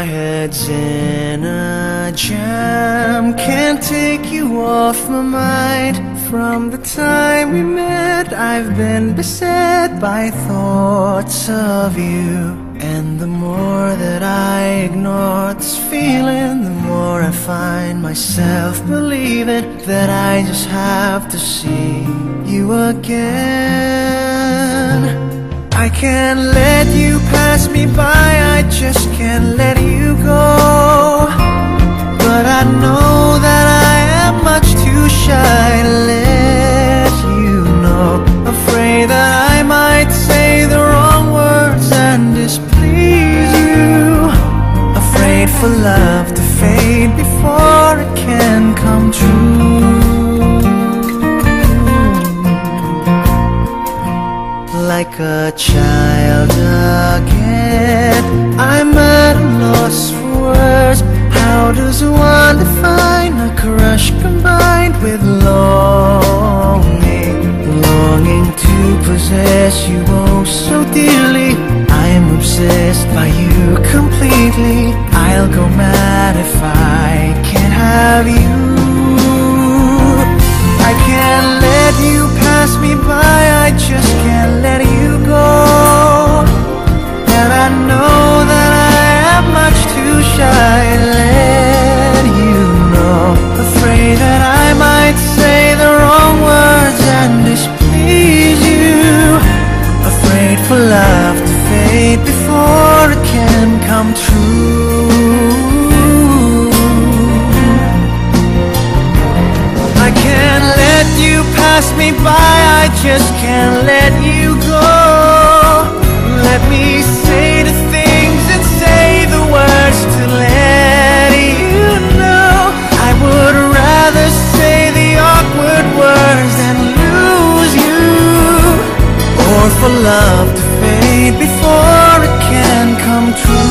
My head's in a jam, can't take you off my mind. From the time we met, I've been beset by thoughts of you. And the more that I ignore this feeling, the more I find myself believing that I just have to see you again. I can't let you pass me by, I just can't let you go. But I know that I am much too shy to let you know. Afraid that I might say the wrong words and displease you. Afraid for love to fade before it can come true. Like a child again, I'm at a loss for words. How does one define a crush combined with longing? Longing to possess you oh so dearly. I am obsessed by you completely. I'll go mad if I can't have you. I can't let you pass me by, I just can't let you go. And I know that I am much too shy to let you know. Afraid that I might say the wrong words and displease you. Afraid for love to fade before it can come true. I can't let you pass me by, I just can't let you go. Let me say the things and say the words to let you know. I would rather say the awkward words than lose you. Or for love to fade before it can come true.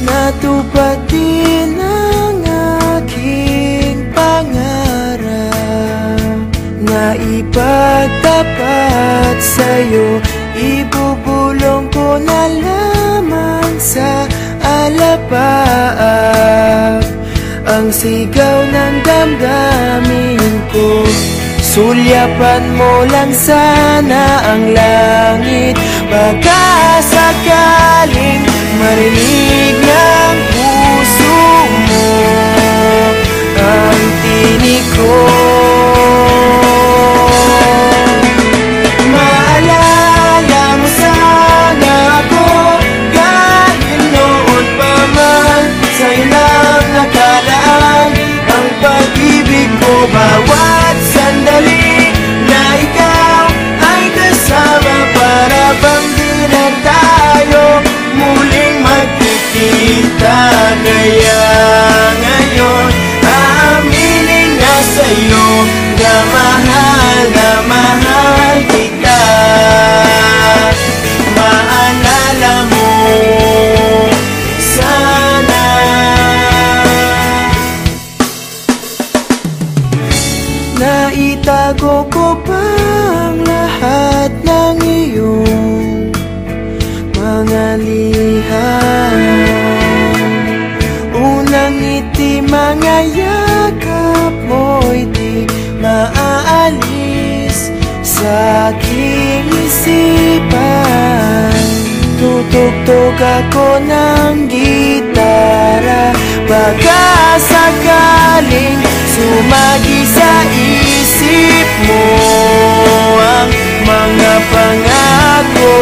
Natupad din ang aking pangarap na ipagtapat sa'yo. Ibubulong ko na lamang sa alapaap ang sigaw ng damdamin ko. Sulyapan mo lang sana ang langit, baka sakaling marinig ng puso mo ang tinig ko. Maalala mo sana ako kahit noon pa man. Sa'yo lang nakalaan ang pag-ibig ko. Bawat sandali na ikaw ay kasama, para bang di na tayo muling magkikita. Kaya ngayon aaminin na sa'yo na mahal kita. Maalala mo sana. Naitago ko pa ang lahat ng iyong mga liham. Unang ngiti, mga yakap mo'y di maaalis sa aking isipan. Tutugtog ako ng gitara, baka sakaling sumagi sa isip mo ang mga pangako.